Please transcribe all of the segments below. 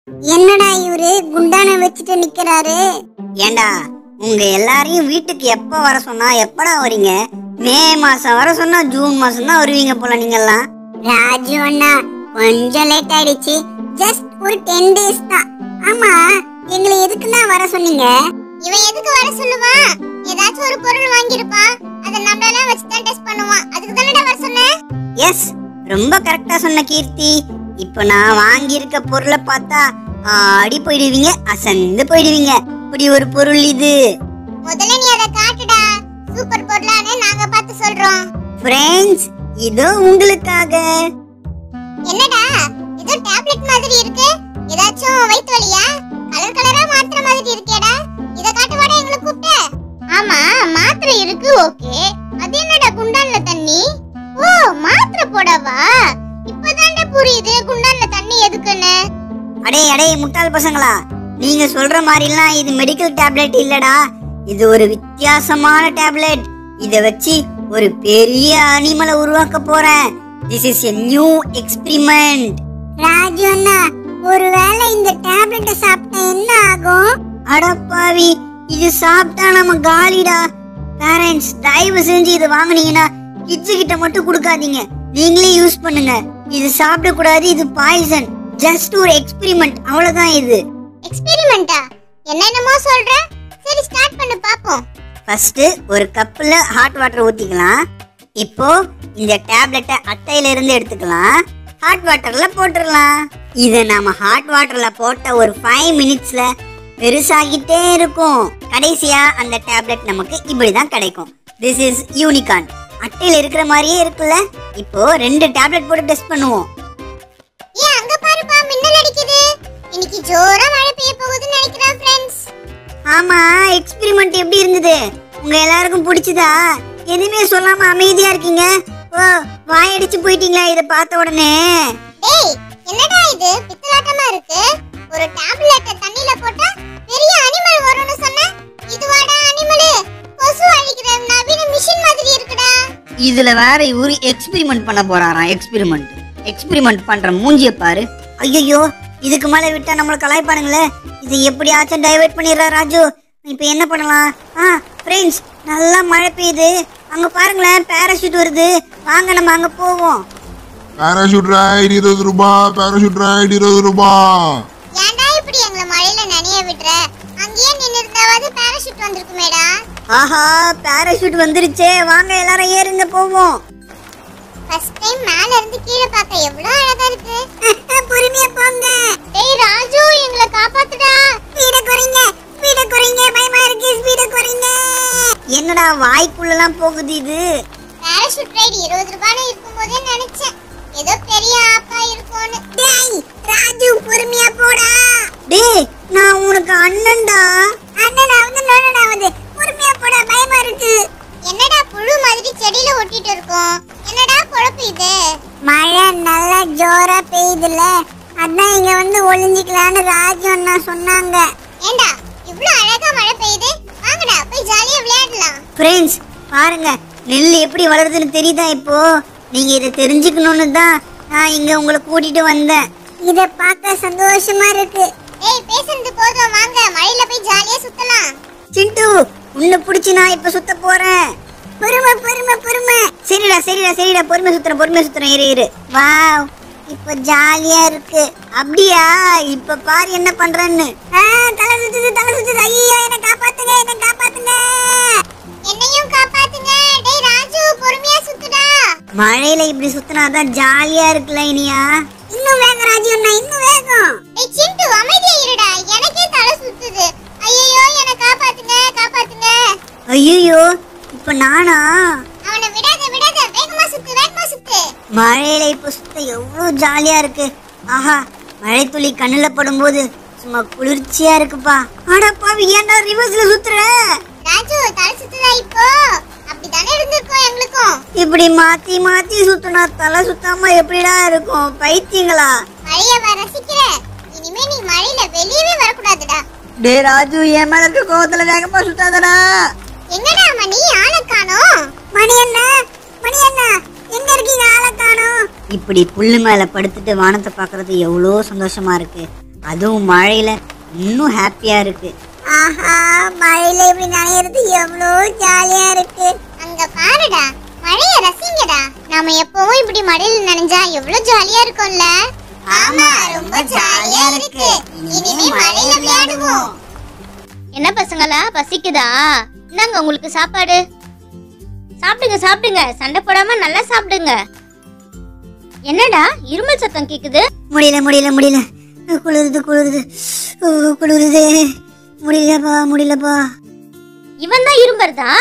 என்னடா இவரு குண்டான வச்சுட்டு நிக்கிறாரு? ஏண்டா உங்க எல்லாரையும் வீட்டுக்கு எப்ப வர சொன்னா எப்படா வரீங்க? மே மாசம் வர சொன்னா ஜூன் மாசம் தான் வருவீங்க போல நீங்கெல்லாம். ராஜு அண்ணா கொஞ்சம் லேட் ஆயிடுச்சு. ஜஸ்ட் ஒரு 10 days தான். ஆமா, எங்களை எதுக்குன்னா வர சொன்னீங்க? இவன் எதுக்கு வர சொல்லுவான்? ஏதாச்சும் ஒரு பொருள் வாங்கிருப்பான், அத நம்மளால வச்சு தான் டெஸ்ட் பண்ணுவான். அதுக்கு தானடா வர சொன்னேன். எஸ், ரொம்ப கரெக்டா சொன்ன கீர்த்தி. இப்போ நான் வாங்கி இருக்க பொருளை பார்த்தா ஆடி போயிடுவீங்க, அசந்து போயிடுவீங்க. இப்படி ஒரு பொருள் இது. முதல்ல நீ அத காட்டுடா. சூப்பர் பொருளானே நாங்க பார்த்து சொல்றோம். ஃப்ரெண்ட்ஸ், இதோ உங்களுக்காக. என்னடா இது டேப்லெட் மாதிரி இருக்கு? ஏதாச்சும் வயித்து வலியா? கலர் கலரா மாத்திரை மாதிரி இருக்கேடா. இத காட்டுவாடா எங்களை கூப்பிட்ட. ஆமா, மாத்திரை இருக்கு, ஓகே. அது என்னடா குண்டான்ல தண்ணி? ஓ, மாத்திரை போடவா? இப்பதான்டா புரியுது குண்டான்ல தண்ணி எதுக்குன்னு. அடே அடே முட்டாள் பசங்களா, நீங்க சொல்ற மாதிரிலாம் இது மெடிக்கல் டேப்லெட் இல்லடா. இது ஒரு வித்தியாசமான டேப்லெட். இத வச்சு ஒரு பெரிய அனிமலை உருவாக்க போறேன். This is a new experiment. Raju அண்ணா, ஒருவேளை இந்த டேப்லெட்டை சாப்பிட்டா என்ன ஆகும்? அடப்பாவி, இது சாப்பிட்டா நம்ம காலிடா. பேரண்ட்ஸ், தயவு செஞ்சு இது வாங்குனீங்கன்னா கிட்ஸ் கிட்ட மட்டும் கொடுக்காதீங்க, நீங்களே யூஸ் பண்ணுங்க. இது சாப்பிட கூடாது, இது பாய்சன். ஜஸ்ட் ஒரு எக்ஸ்பெரிமெண்ட், அவ்வளவுதான். இது எக்ஸ்பெரிமெண்டா? என்னென்னமோ சொல்ற. சரி, ஸ்டார்ட் பண்ணு பாப்போம். ஃபர்ஸ்ட் ஒரு கப்ல ஹாட் வாட்டர் ஊத்திக்கலாம். இப்போ இந்த டேப்லெட்டை அட்டையில இருந்து எடுத்துக்கலாம், ஹாட் வாட்டர்ல போட்டுடலாம். இத நாம ஹாட் வாட்டர்ல போட்ட ஒரு 5 minutesல பெருசாகிட்டே இருக்கும். கடைசியா அந்த டேப்லெட் நமக்கு இப்படிதான் கிடைக்கும். This is unicorn. அட்டையில இருக்கிற மாதிரியே இருக்குல்ல. இப்போ 2 டேப்லெட் போட்டு டெஸ்ட் பண்ணுவோம். ஏன் அங்க பாருப்பா, மின்னல் அடிக்குது. இன்னைக்கு ஜோரா மழை பெய்ய போகுதுன்னு நினைக்கிறேன் ஃப்ரெண்ட்ஸ். ஆமா, எக்ஸ்பெரிமெண்ட் எப்படி இருந்தது? உங்க எல்லாருக்கும் பிடிச்சதா? எதுவுமே சொல்லாம அமைதியா இருக்கீங்க. ஓ, வாயடிச்சு போயிட்டீங்களா இத பார்த்த உடனே? டேய், என்னடா இது பித்தலாட்டமா இருக்கு? ஒரு டேப்லெட் தண்ணில போட்டா பெரிய அனிமல் வரும்னு சொன்ன. இதுவாடா அனிமல்? கொசு அழிக்கிற நவீன மிஷின் மாதிரி இருக்குடா. இதுல வேற இவரு எக்ஸ்பெரிமெண்ட் பண்ண போறாராம். எக்ஸ்பெரிமெண்ட் பண்ற மூஞ்சிய பாரு. ஐயோ, இதுக்கு மேல விட்டா நம்மள கலாய்ப்பானுங்களே. இதை எப்படியாச்சும் டைவர்ட் பண்ணிடுறா ராஜு. இப்போ என்ன பண்ணலாம்? ஃப்ரெண்ட்ஸ், நல்லா மழை பெய்யுது. அங்க பாருங்களேன், பாராசூட் வருது. வாங்க நம்ம அங்க போவோம். பாராசூட் ரைட் 20 ரூபாய். பாராசூட் ரைட் 20 ரூபாய். ஏன்டா இப்படி எங்களை மழையில நனைய விடுற? அங்கேயே நின்னுட்டாவது பாராசூட் வந்திருக்குமேடா. ஆஹா, பாராசூட் வந்துருச்சே. வாங்க எல்லாரும் ஏறுங்க, போவோம். ஃபர்ஸ்ட் டைம் மேல இருந்து கீழே பார்க்க எவ்வளவு அழகா இருக்கு. பொறுமையா போங்க. டேய் ராஜு, எங்களை காப்பாத்துடா. ஸ்பீட குறைங்க, பயமா இருக்கு, ஸ்பீட குறைங்க. என்னடா வாய்க்குள்ளலாம் போகுது இது? பாராசூட் ரைட் 20 ரூபாய்னு இருக்கும்போதே நினைச்சேன் ஏதோ பெரிய ஆப்பா இருக்கும்னு. டேய் ராஜு, பொறுமையா போடா. டேய், நான் உனக்கு அண்ணன்டா. அண்ணனாவது நோனடாவது, பொறுமையா போடா, பயமா இருக்கு. என்னடா புழு மாதிரி செடியில ஒட்டிட்டு இருக்கோம்? என்னடா பொழப்பு இது? மழை நல்லா ஜோரா பெய்யுதுல, அதான் இங்க வந்து ஒளிஞ்சிக்கலான்னு ராஜு அண்ணா சொன்னாங்க. ஏண்டா இவ்ளோ அழகா மழை பெய்யுது, வாங்கடா போய் ஜாலியா விளையாடலாம். ஃப்ரெண்ட்ஸ், பாருங்க நெல் எப்படி வளருதுன்னு தெரியுதா? இப்போ நீங்க இதை தெரிஞ்சுக்கணும்னு தான் நான் இங்க உங்களை கூட்டிட்டு வந்தேன். இத பார்க்க சந்தோஷமா இருக்கு. ஏய், பேசுறது போதும், வாங்க மழையில போய் ஜாலியா சுத்தலாம். சிண்டு, உன்னை பிடிச்சி நான் இப்ப சுத்த போறேன். பொறுமை. சரிடா, பொறுமை சுத்துறேன். இரு. வாவ், இப்ப ஜாலியா இருக்கு. அப்படியா? இப்ப பாரு என்ன பண்றேன்னு. தலை சுத்துது. ஐயோ, என்ன காப்பாத்துங்க. என்னையும் காப்பாத்துங்க. டேய் ராஜு, பொறுமையா சுத்துடா. மழையில இப்படி சுத்தினாதான் ஜாலியா இருக்குல்ல இனியா? இன்னும் வேகம் ராஜு அண்ணா, இன்னும் வேகம். ஏய் சிண்டு, அமைதியா இருடா, எனக்கே தலை சுத்துது. ஐயோ, என்ன காப்பாத்துங்க. ஐயோ, இப்ப நானா? அவனை விடாத, வேகமா சுத்து. மழையில இப்ப சுத்த எவ்வளவு ஜாலியா இருக்கு. ஆஹா, மழை துளி கண்ணுல படும்போது சும்மா குளிர்ச்சியா இருக்குப்பா. அடப்பாவி, ஏன்டா ரிவர்ஸ்ல சுத்துற? ராஜு, தலை சுத்துதா இப்போ? அப்படிதானே இருந்திருக்கும் எங்களுக்கும். இப்படி மாத்தி சுத்துனா தலை சுத்தாம எப்படிடா இருக்கும்? பைத்தியங்களா? மழைய ரசிக்கிற. இனிமே நீ மழையில வெளியவே வரக்கூடாதுடா. டே ராஜு, என் மேல இருக்க கோவத்துல வேகமா சுத்தாதடா. எங்கடா மணி, ஆளை காணோம். மணி அண்ணா, எங்க இருக்கீங்க? ஆளை காணோம். இப்படி புல்லு மேல படுத்துட்டு வானத்தை பாக்குறது எவ்வளோ சந்தோஷமா இருக்கு. அதுவும் மழையில இன்னும் ஹாப்பியா இருக்கு. ஆஹா, மழையில இப்படி நனையிறது எவ்வளோ ஜாலியா இருக்கு. அங்க பாருடா, மழைய ரசிங்கடா. நாம எப்பவும் இப்படி மழையில நனைஞ்சா எவ்வளவு ஜாலியா இருக்கும்ல. ஆமா, ரொம்ப ஜாலியா இருக்கு. இனிமே மழையில விளையாடுவோம். என்ன பசங்களா, பசிக்குதா? இந்தாங்க உங்களுக்கு சாப்பாடு. சாப்பிடுங்க சாப்பிடுங்க, சண்டை போடாம நல்லா சாப்பிடுங்க. என்னடா இருமல் சத்தம் கேக்குது? முடியல முடியல முடியல, குளிருது குளிருது குளிருது, முடியலப்பா. இவன் தான் இரும்பறதா?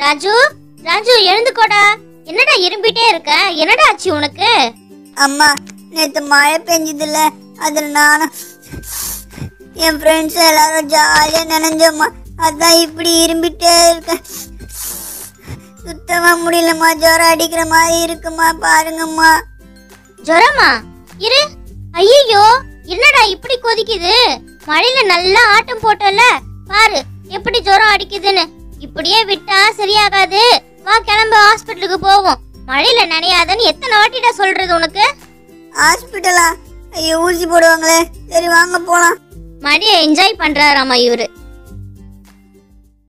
ராஜு ராஜு எழுந்துக்கோடா. என்னடா இரும்பிட்டே இருக்க? என்னடா ஆச்சு உனக்கு? அம்மா, நேத்து மழை பெஞ்சதுல, அதுல நானும் என் ஃப்ரெண்ட்ஸ் எல்லாரும் ஜாலியா நினைஞ்சோம்மா. அதான் இப்படி இரும்பிட்டே இருக்கேன். சுத்தமா முடியலம்மா, ஜுரம் அடிக்கிற மாதிரி இருக்குமா, பாருங்கம்மா. ஜுரமா? இரு. ஐயோ, என்னடா இப்படி கொதிக்குது? மழையில நல்லா ஆட்டம் போட்டல, பாரு எப்படி ஜுரம் அடிக்குதுன்னு. இப்படியே விட்டா சரியாகாது. வா கிளம்பு, ஹாஸ்பிட்டலுக்கு போவோம். மழையில நனையாதன்னு எத்தனை வாட்டிடா சொல்றது உனக்கு? ஹாஸ்பிட்டலா? ஐயோ, ஊசி போடுவாங்களே. சரி வாங்க போலாம். மழையை என்ஜாய் பண்றாராமா இவரு.